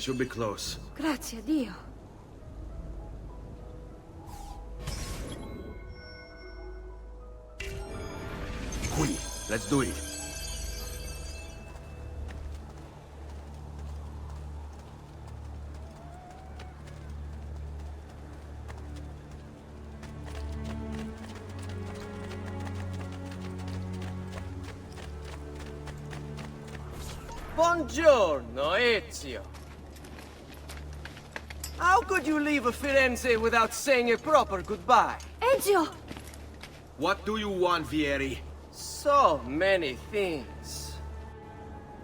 should be close. Grazie a Dio. Qui, let's do it. Buongiorno, Ezio. How could you leave Firenze without saying a proper goodbye? Ezio! What do you want, Vieri? So many things.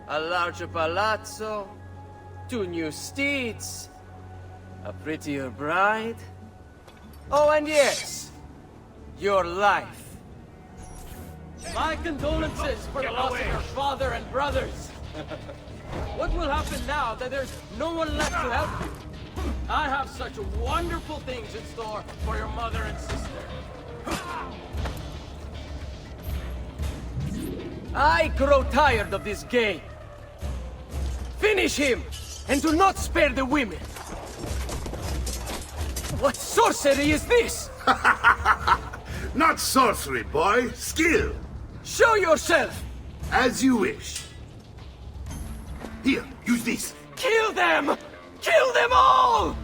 A larger palazzo, 2 new steeds, a prettier bride. Oh, and yes, your life. My condolences for the loss of your father and brothers. What will happen now that there's no one left to help you? I have such wonderful things in store for your mother and sister. I grow tired of this game. Finish him, and do not spare the women. What sorcery is this? Not sorcery, boy. Skill. Show yourself! As you wish. Here, use this. Kill them! Kill them all!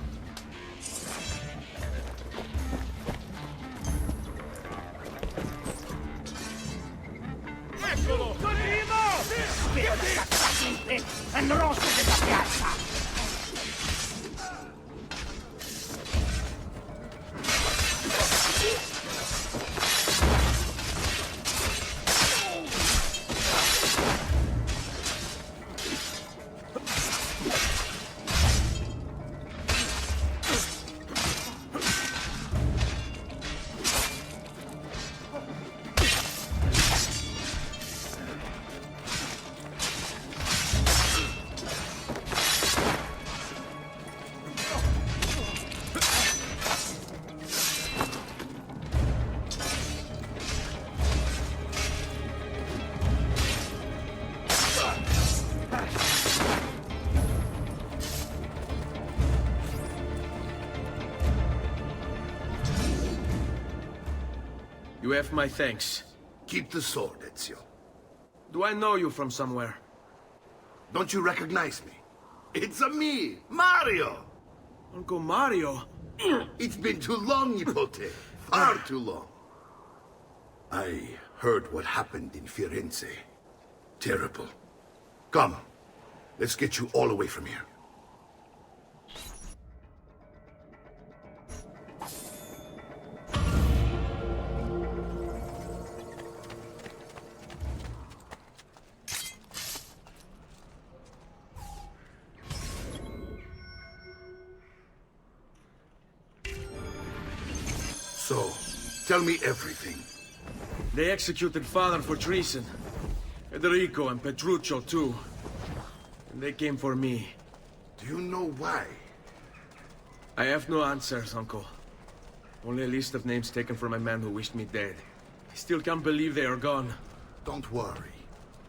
You have my thanks. Keep the sword, Ezio. Do I know you from somewhere? Don't you recognize me? It's a me, Mario! Uncle Mario? It's been too long, Nipote. Far too long. I heard what happened in Firenze. Terrible. Come, let's get you all away from here. So, tell me everything. They executed father for treason. Federico and Petruccio, too. And they came for me. Do you know why? I have no answers, Uncle. Only a list of names taken from a man who wished me dead. I still can't believe they are gone. Don't worry.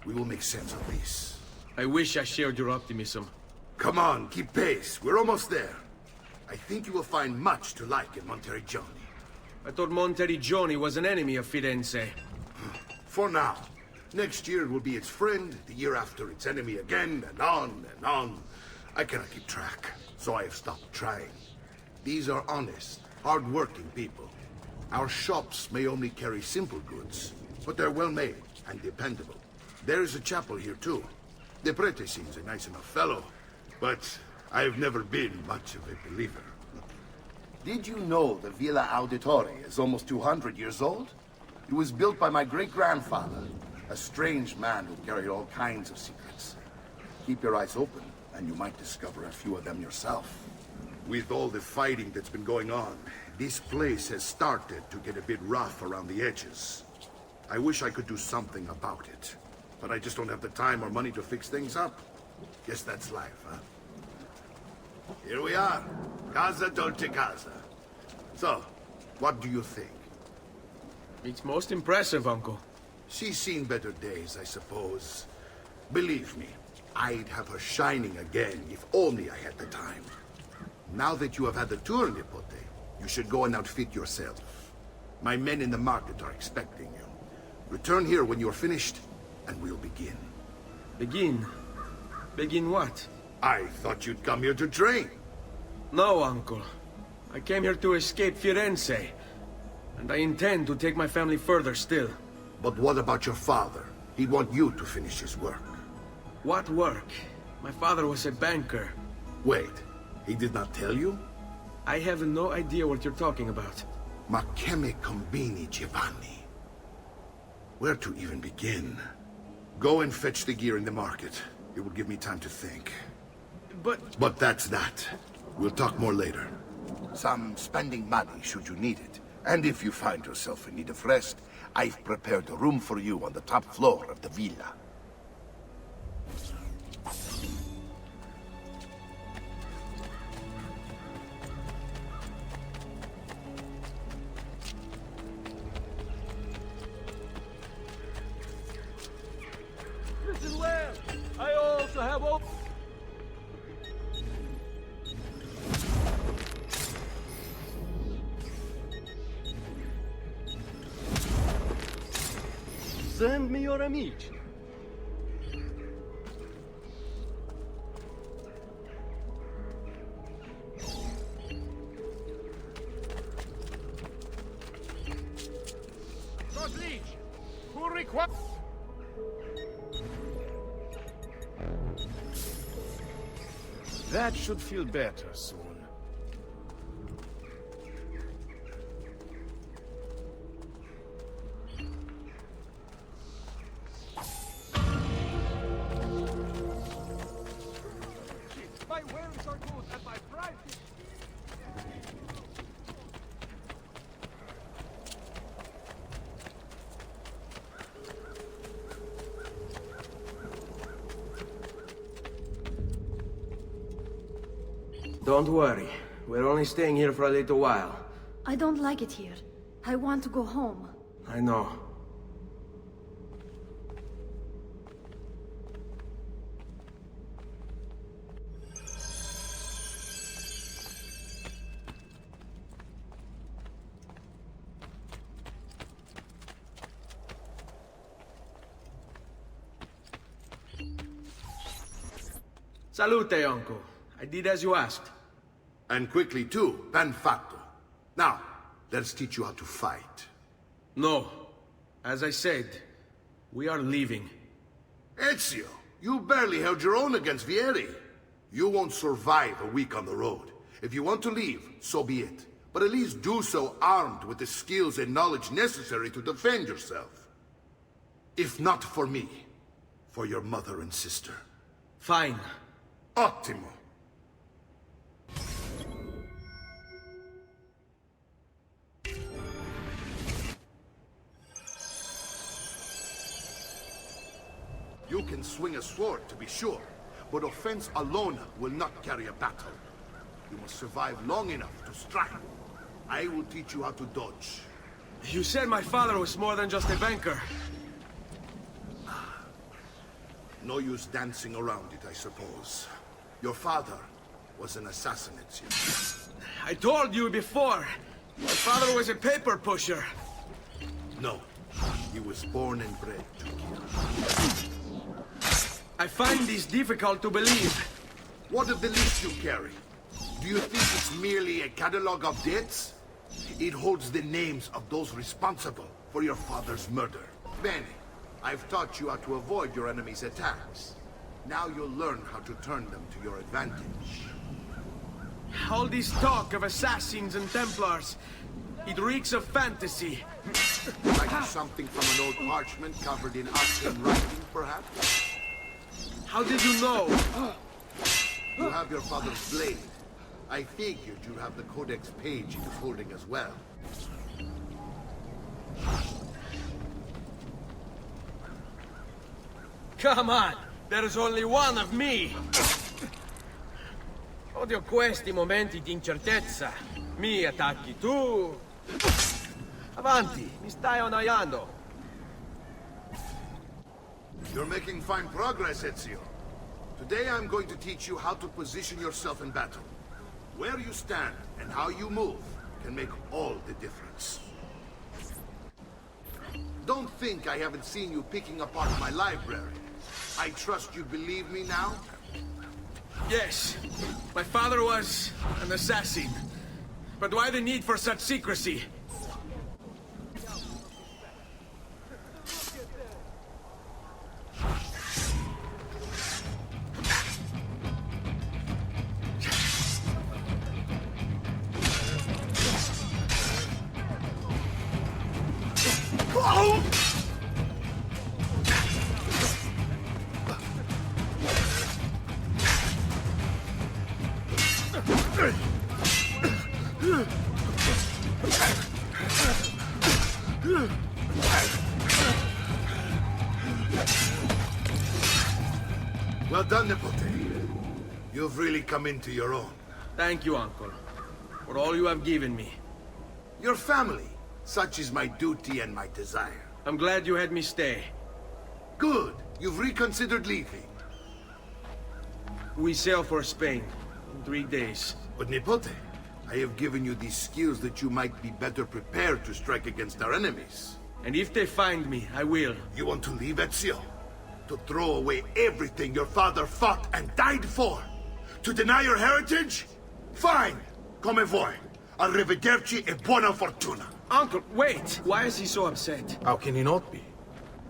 We will make sense of this. I wish I shared your optimism. Come on, keep pace. We're almost there. I think you will find much to like in Monteriggioni. I thought Monteriggioni was an enemy of Firenze. For now. Next year it will be its friend, the year after its enemy again, and on and on. I cannot keep track, so I have stopped trying. These are honest, hard-working people. Our shops may only carry simple goods, but they're well-made and dependable. There is a chapel here, too. The prete seems a nice enough fellow, but I've never been much of a believer. Did you know the Villa Auditore is almost 200 years old? It was built by my great-grandfather, a strange man who carried all kinds of secrets. Keep your eyes open, and you might discover a few of them yourself. With all the fighting that's been going on, this place has started to get a bit rough around the edges. I wish I could do something about it, but I just don't have the time or money to fix things up. Guess that's life, huh? Here we are. Casa Dolce Casa. So, what do you think? It's most impressive, Uncle. She's seen better days, I suppose. Believe me, I'd have her shining again if only I had the time. Now that you have had the tour, Nipote, you should go and outfit yourself. My men in the market are expecting you. Return here when you're finished, and we'll begin. Begin? Begin what? I thought you'd come here to train. No, uncle. I came here to escape Firenze. And I intend to take my family further still. But what about your father? He'd want you to finish his work. What work? My father was a banker. Wait, he did not tell you? I have no idea what you're talking about. Ma che me combini, Giovanni? Where to even begin? Go and fetch the gear in the market. It will give me time to think. But that's that. We'll talk more later. Some spending money should you need it. And if you find yourself in need of rest, I've prepared a room for you on the top floor of the villa. This is where I also have hope. Send me your amici. Who requires? That should feel better soon. My wares are good and my price is... Don't worry. We're only staying here for a little while. I don't like it here. I want to go home. I know. Salute, uncle. I did as you asked. And quickly too, ben fatto. Now, let's teach you how to fight. No. As I said, we are leaving. Ezio, you barely held your own against Vieri. You won't survive a week on the road. If you want to leave, so be it. But at least do so armed with the skills and knowledge necessary to defend yourself. If not for me, for your mother and sister. Fine. Ottimo. You can swing a sword, to be sure, but offense alone will not carry a battle. You must survive long enough to strike. I will teach you how to dodge. You said my father was more than just a banker. No use dancing around it, I suppose. Your father was an assassin, Ezio. I told you before. My father was a paper pusher. No, he was born and bred to kill. I find this difficult to believe. What of the list you carry? Do you think it's merely a catalog of debts? It holds the names of those responsible for your father's murder. Bene, I've taught you how to avoid your enemy's attacks. Now you'll learn how to turn them to your advantage. All this talk of assassins and Templars, it reeks of fantasy. Like something from an old parchment covered in arcane writing, perhaps? How did you know? You have your father's blade. I figured you'd have the codex page he was holding as well. Come on! There's only one of me! Odio questi momenti di incertezza. Mi attacchi tu... Avanti, mi stai annoiando. You're making fine progress, Ezio. Today I'm going to teach you how to position yourself in battle. Where you stand and how you move can make all the difference. Don't think I haven't seen you picking apart my library. I trust you believe me now? Yes, my father was an assassin. But why the need for such secrecy? Well done, Nipote. You've really come into your own. Thank you, Uncle, for all you have given me. Your family. Such is my duty and my desire. I'm glad you had me stay. Good. You've reconsidered leaving. We sail for Spain in 3 days. But Nipote, I have given you these skills that you might be better prepared to strike against our enemies. And if they find me, I will. You want to leave Ezio? To throw away everything your father fought and died for? To deny your heritage? Fine! Come vuoi. Arrivederci e buona fortuna. Uncle, wait! Why is he so upset? How can he not be?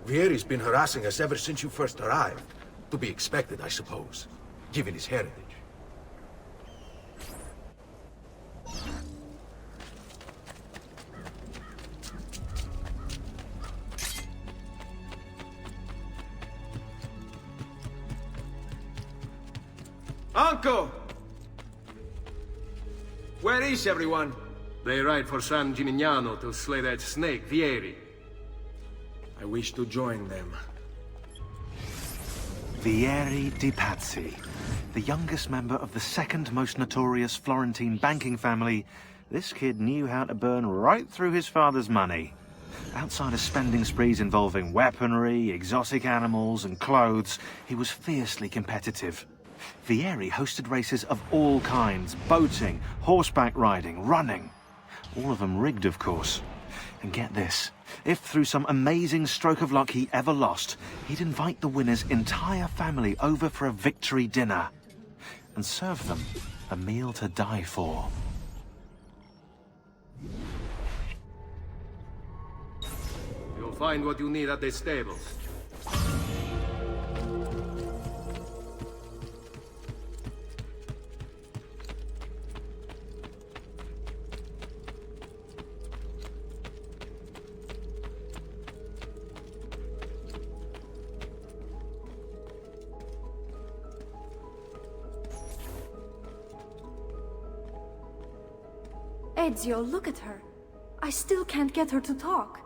Vieri's been harassing us ever since you first arrived. To be expected, I suppose, given his heritage. Uncle! Where is everyone? They ride for San Gimignano to slay that snake, Vieri. I wish to join them. Vieri de Pazzi, the youngest member of the second most notorious Florentine banking family, this kid knew how to burn right through his father's money. Outside of spending sprees involving weaponry, exotic animals, and clothes, he was fiercely competitive. Vieri hosted races of all kinds, boating, horseback riding, running. All of them rigged, of course. And get this, if through some amazing stroke of luck he ever lost, he'd invite the winner's entire family over for a victory dinner and serve them a meal to die for. You'll find what you need at the stables. Ezio, look at her. I still can't get her to talk.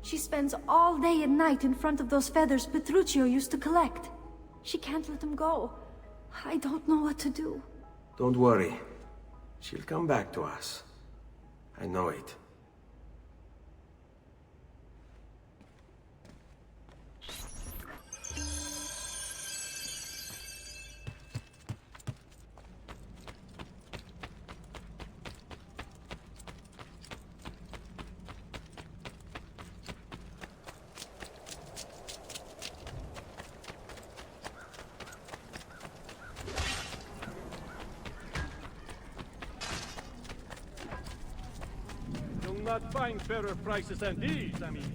She spends all day and night in front of those feathers Petruchio used to collect. She can't let them go. I don't know what to do. Don't worry. She'll come back to us. I know it. You'll not find fairer prices than these, amici.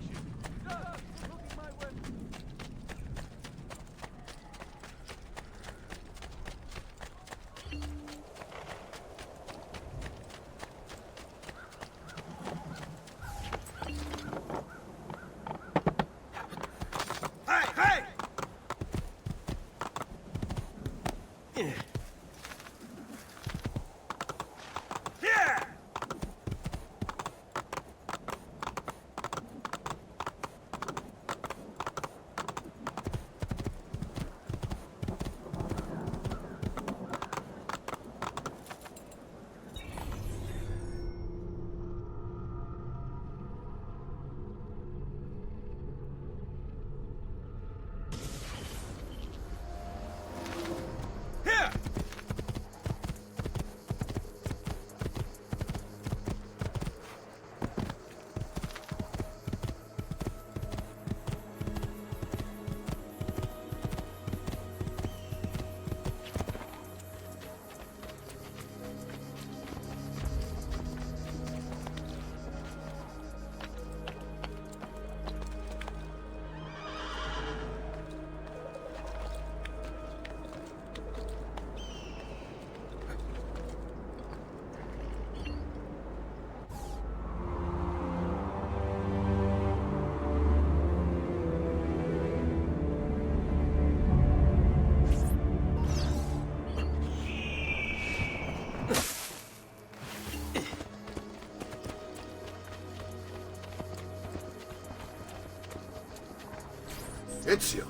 Ezio,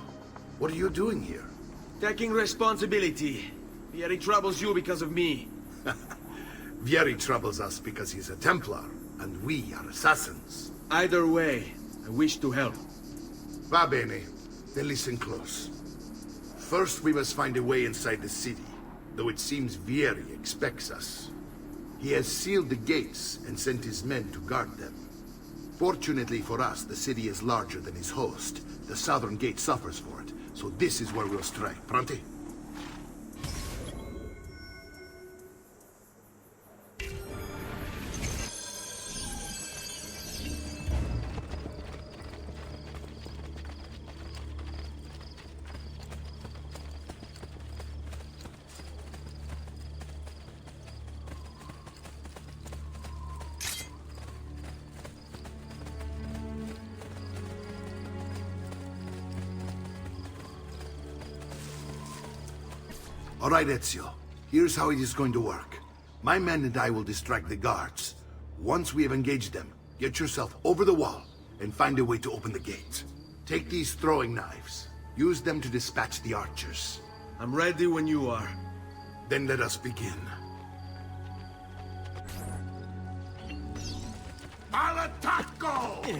what are you doing here? Taking responsibility. Vieri troubles you because of me. Vieri troubles us because he's a Templar, and we are assassins. Either way, I wish to help. Va bene. Then listen close. First, we must find a way inside the city, though it seems Vieri expects us. He has sealed the gates and sent his men to guard them. Fortunately for us, the city is larger than his host. The southern gate suffers for it, so this is where we'll strike. Pronti? All right, Ezio. Here's how it is going to work. My men and I will distract the guards. Once we have engaged them, get yourself over the wall and find a way to open the gate. Take these throwing knives. Use them to dispatch the archers. I'm ready when you are. Then let us begin. Al attacco!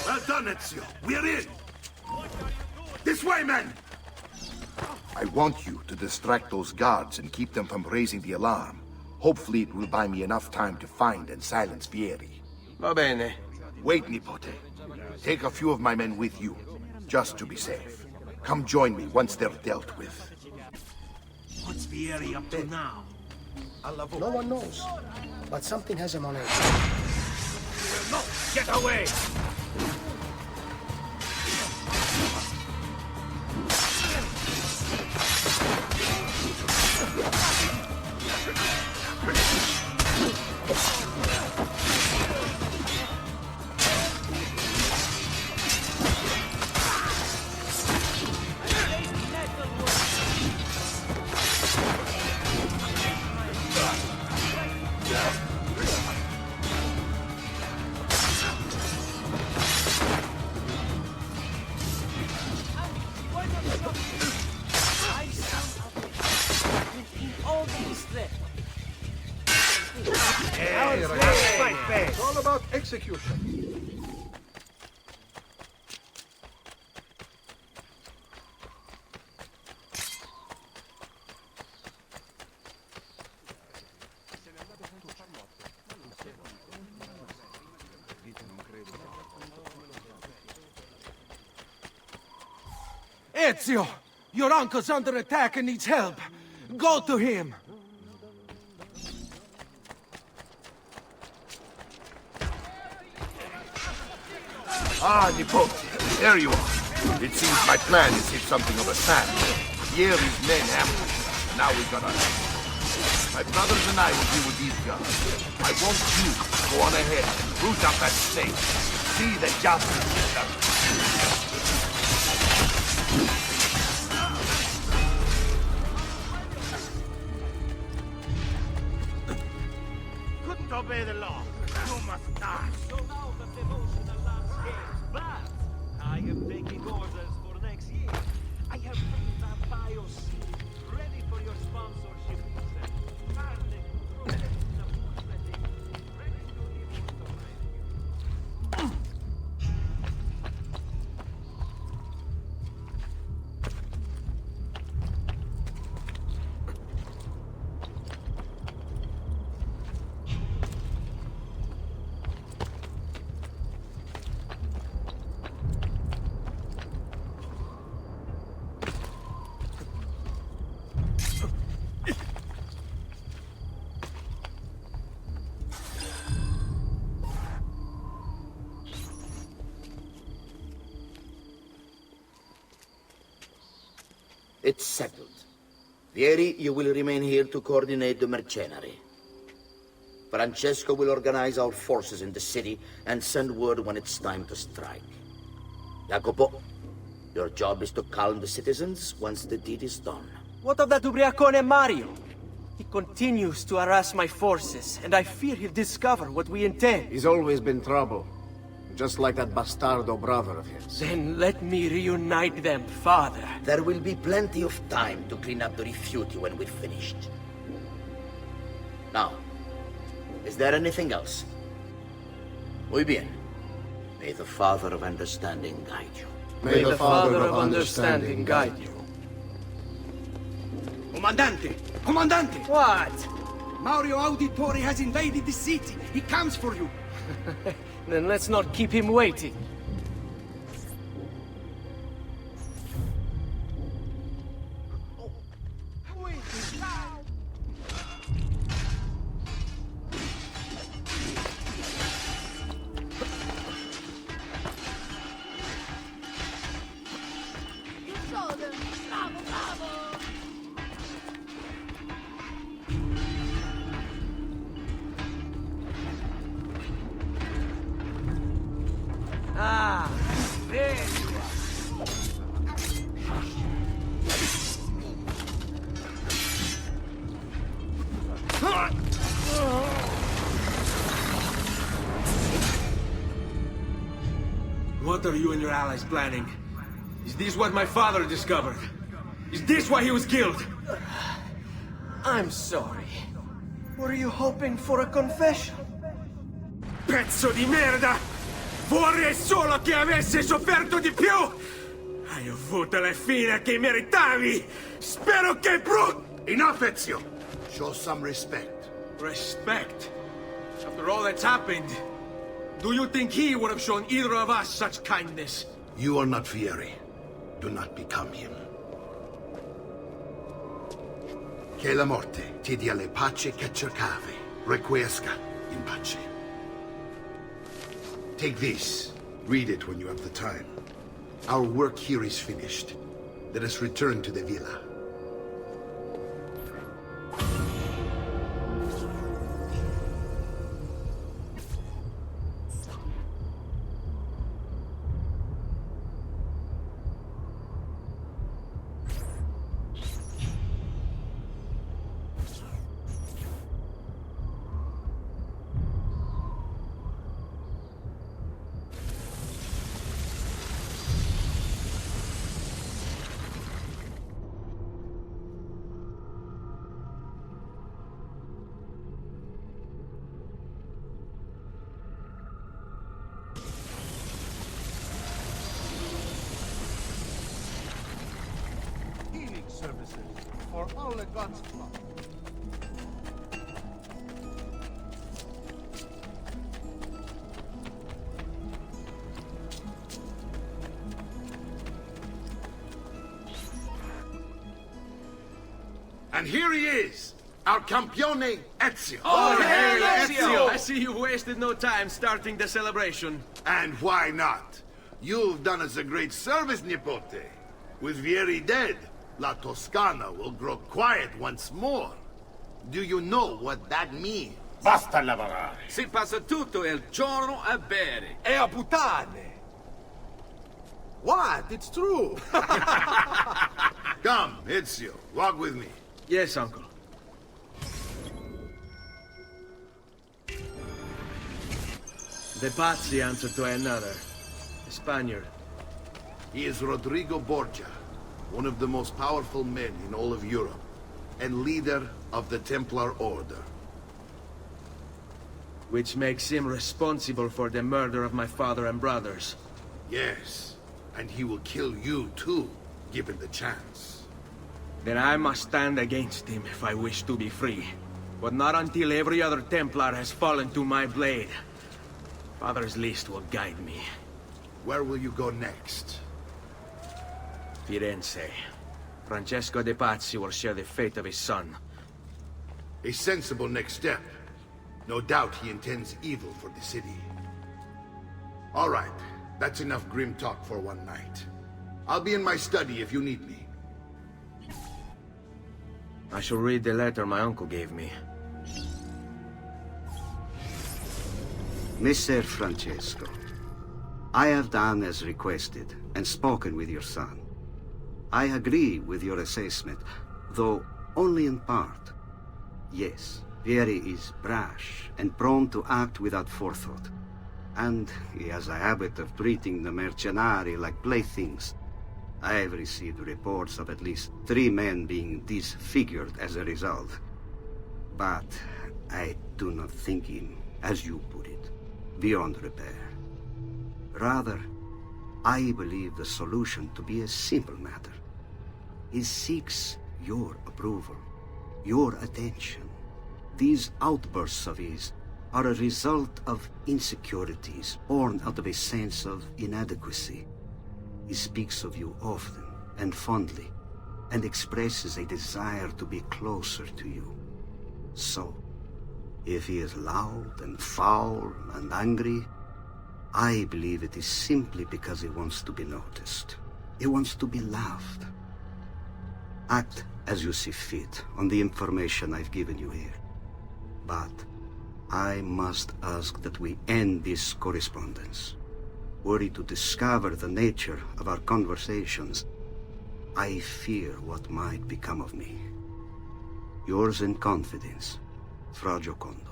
Well done, Ezio. We're in! This way, men! I want you to distract those guards and keep them from raising the alarm. Hopefully it will buy me enough time to find and silence Vieri. Va bene. Wait, Nipote. Take a few of my men with you, just to be safe. Come join me once they're dealt with. What's Vieri up to now? No one knows, but something has him on edge. No! Get away! It's all about execution. Ezio! Your uncle's under attack and needs help. Go to him! Ah, Nipote, there you are. It seems my plan is hit something of a snap. Vieri's men ambushed us. Now we got our hands. My brothers and I will deal with these guys. I want you to go on ahead and root out that snake. See that justice is done. Couldn't obey the law. You must die. So now the devotional landscape bad. I am taking orders for next year. I have vampire seed ready for your sponsorship. It's settled. Vieri, you will remain here to coordinate the mercenary. Francesco will organize our forces in the city and send word when it's time to strike. Jacopo, your job is to calm the citizens once the deed is done. What of that ubriacone Mario? He continues to harass my forces, and I fear he'll discover what we intend. He's always been trouble. Just like that bastardo brother of his. Then let me reunite them, father. There will be plenty of time to clean up the rifiuti when we're finished. Now, is there anything else? Muy bien. May the Father of Understanding guide you. May the Father of Understanding guide you. Comandante! Comandante! What? Mario Auditore has invaded the city. He comes for you. Then let's not keep him waiting. Ah, there you are. What are you and your allies planning? Is this what my father discovered? Is this why he was killed? I'm sorry. Were you hoping for a confession? Pezzo di merda! Vorrei solo che avessi sofferto di più! Hai avuto la fine che meritavi! Spero che Enough, Ezio! Show some respect. Respect? After all that's happened, do you think he would have shown either of us such kindness? You are not Vieri. Do not become him. Che la morte ti dia le pace che cercavi. Requiesca in pace. Take this. Read it when you have the time. Our work here is finished. Let us return to the villa. Services for all the gods' flock. And here he is, our campione Ezio. Oh, hey, Ezio! I see you wasted no time starting the celebration. And why not? You've done us a great service, Nipote. With Vieri dead, La Toscana will grow quiet once more. Do you know what that means? Basta lavorare. Si passa tutto il giorno a bere. E a puttane. What? It's true. Come, Ezio, walk with me. Yes, uncle. De Pazzi answered to another, a Spaniard. He is Rodrigo Borgia, one of the most powerful men in all of Europe, and leader of the Templar Order. Which makes him responsible for the murder of my father and brothers. Yes, and he will kill you too, given the chance. Then I must stand against him if I wish to be free. But not until every other Templar has fallen to my blade. Father's list will guide me. Where will you go next? Firenze. Francesco de Pazzi will share the fate of his son. A sensible next step. No doubt he intends evil for the city. All right, that's enough grim talk for one night. I'll be in my study if you need me. I shall read the letter my uncle gave me. Messer Francesco, I have done as requested and spoken with your son. I agree with your assessment, though only in part. Yes, Vieri is brash and prone to act without forethought. And he has a habit of treating the mercenari like playthings. I have received reports of at least 3 men being disfigured as a result. But I do not think him, as you put it, beyond repair. Rather, I believe the solution to be a simple matter. He seeks your approval, your attention. These outbursts of his are a result of insecurities born out of a sense of inadequacy. He speaks of you often and fondly, and expresses a desire to be closer to you. So, if he is loud and foul and angry, I believe it is simply because he wants to be noticed. He wants to be loved. Act as you see fit on the information I've given you here. But I must ask that we end this correspondence. Were he to discover the nature of our conversations, I fear what might become of me. Yours in confidence, Fra Giocondo.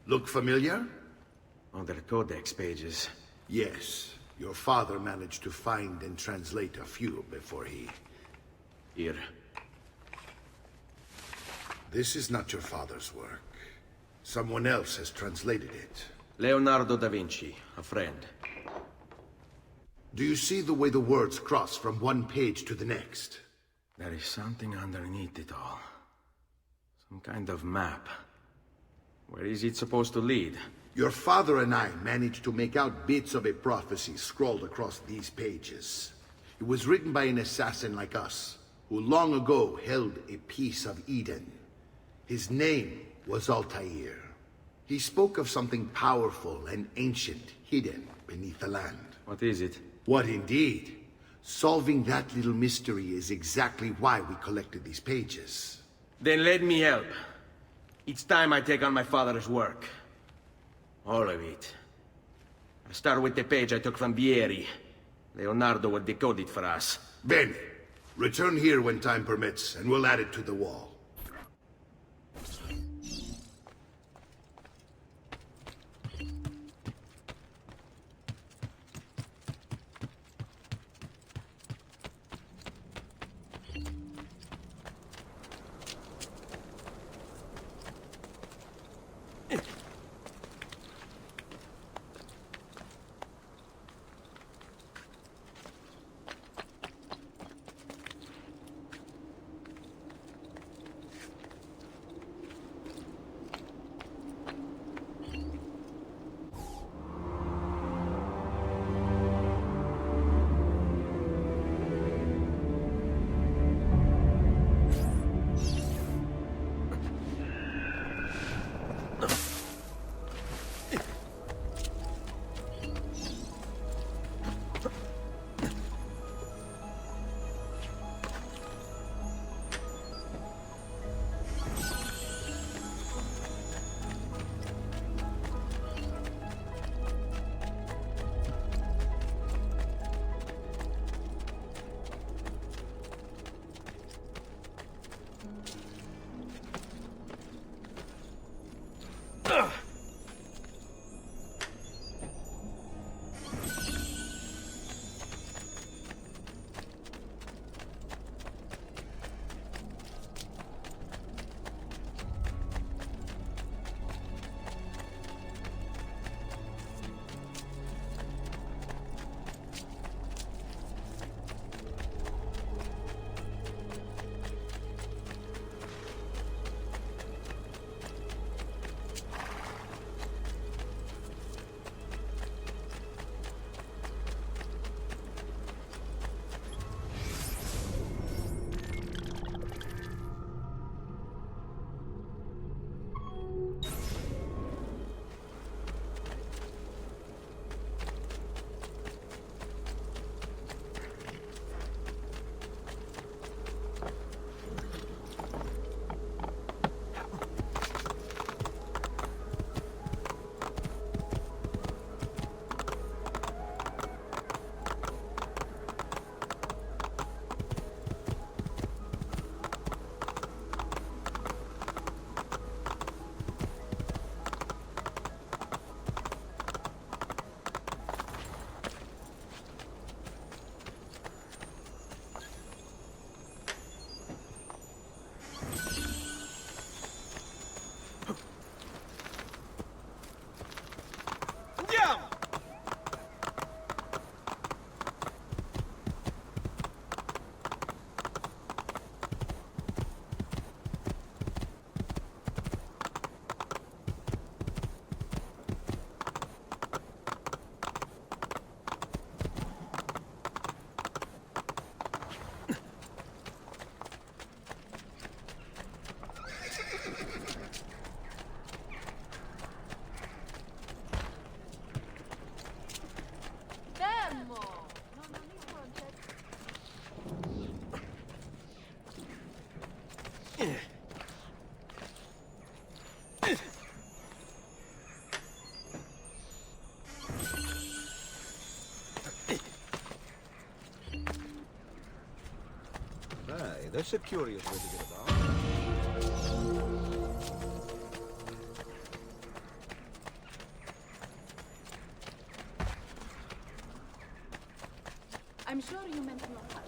Look familiar? On the codex pages. Yes. Your father managed to find and translate a few before he... Here. This is not your father's work. Someone else has translated it. Leonardo da Vinci, a friend. Do you see the way the words cross from one page to the next? There is something underneath it all. Some kind of map. Where is it supposed to lead? Your father and I managed to make out bits of a prophecy scrawled across these pages. It was written by an assassin like us, who long ago held a piece of Eden. His name was Altair. He spoke of something powerful and ancient hidden beneath the land. What is it? What indeed? Solving that little mystery is exactly why we collected these pages. Then let me help. It's time I take on my father's work. All of it. I start with the page I took from Vieri. Leonardo will decode it for us. Bene. Return here when time permits, and we'll add it to the wall. Andiamo! Hey, that's a curious way to get about. I'm sure you meant no harm.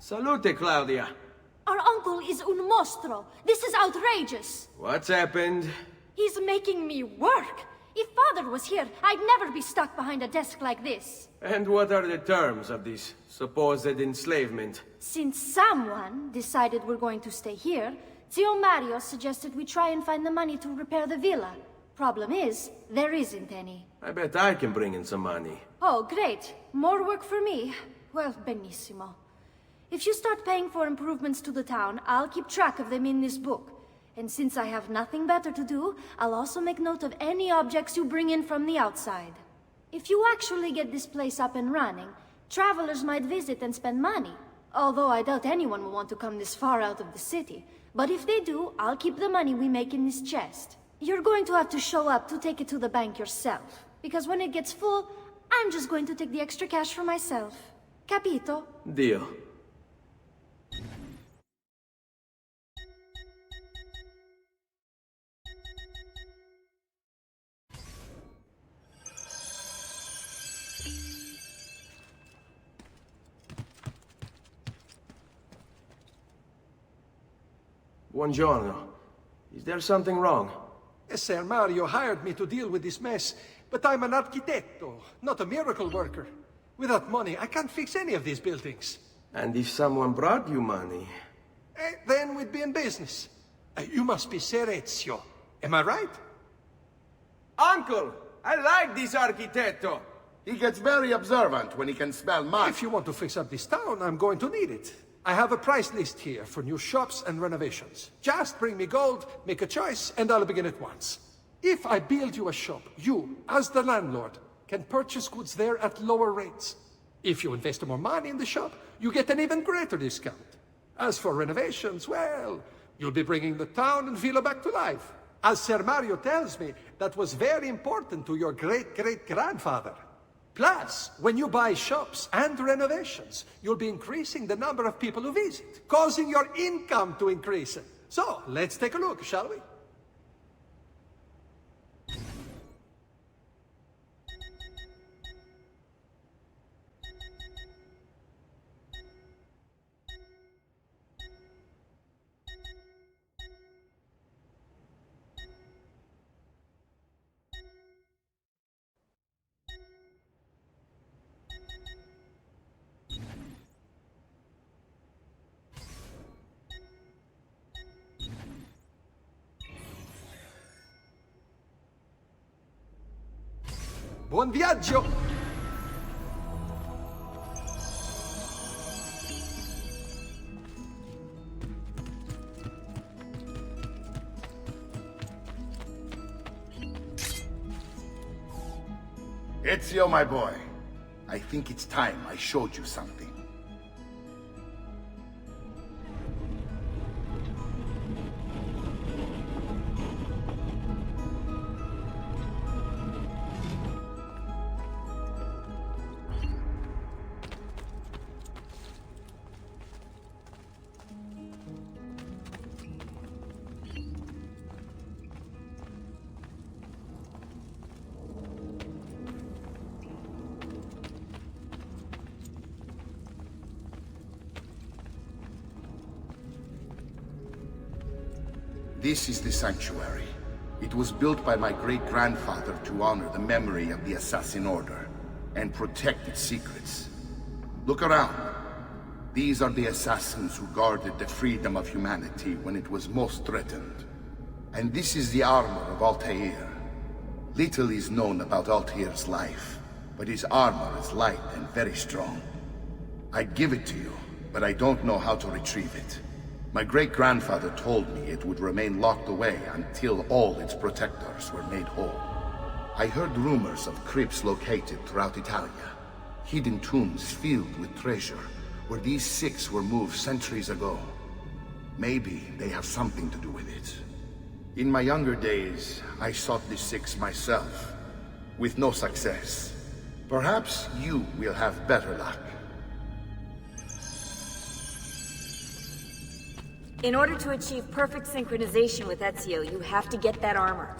Salute, Claudia. Our uncle is un mostro. This is outrageous. What's happened? He's making me work. If Father was here, I'd never be stuck behind a desk like this. And what are the terms of this supposed enslavement? Since someone decided we're going to stay here, Zio Mario suggested we try and find the money to repair the villa. Problem is, there isn't any. I bet I can bring in some money. Oh, great. More work for me. Well, benissimo. If you start paying for improvements to the town, I'll keep track of them in this book. And since I have nothing better to do, I'll also make note of any objects you bring in from the outside. If you actually get this place up and running, travelers might visit and spend money. Although I doubt anyone will want to come this far out of the city. But if they do, I'll keep the money we make in this chest. You're going to have to show up to take it to the bank yourself. Because when it gets full, I'm just going to take the extra cash for myself. Capito? Deal. Buongiorno. Is there something wrong? Ser Mario hired me to deal with this mess, but I'm an architetto, not a miracle worker. Without money, I can't fix any of these buildings. And if someone brought you money? Then we'd be in business. You must be Ser Ezio. Am I right? Uncle! I like this architetto! He gets very observant when he can smell mud. If you want to fix up this town, I'm going to need it. I have a price list here for new shops and renovations. Just bring me gold, make a choice, and I'll begin at once. If I build you a shop, you, as the landlord, can purchase goods there at lower rates. If you invest more money in the shop, you get an even greater discount. As for renovations, well, you'll be bringing the town and villa back to life. As Ser Mario tells me, that was very important to your great-great-grandfather. Plus, when you buy shops and renovations, you'll be increasing the number of people who visit, causing your income to increase. So, let's take a look, shall we? Buon viaggio! Ezio, my boy. I think it's time I showed you something. This is the sanctuary. It was built by my great-grandfather to honor the memory of the Assassin Order and protect its secrets. Look around. These are the assassins who guarded the freedom of humanity when it was most threatened. And this is the armor of Altair. Little is known about Altair's life, but his armor is light and very strong. I'd give it to you, but I don't know how to retrieve it. My great-grandfather told me it would remain locked away until all its protectors were made whole. I heard rumors of crypts located throughout Italia, hidden tombs filled with treasure, where these six were moved centuries ago. Maybe they have something to do with it. In my younger days, I sought the six myself, with no success. Perhaps you will have better luck. In order to achieve perfect synchronization with Ezio, you have to get that armor.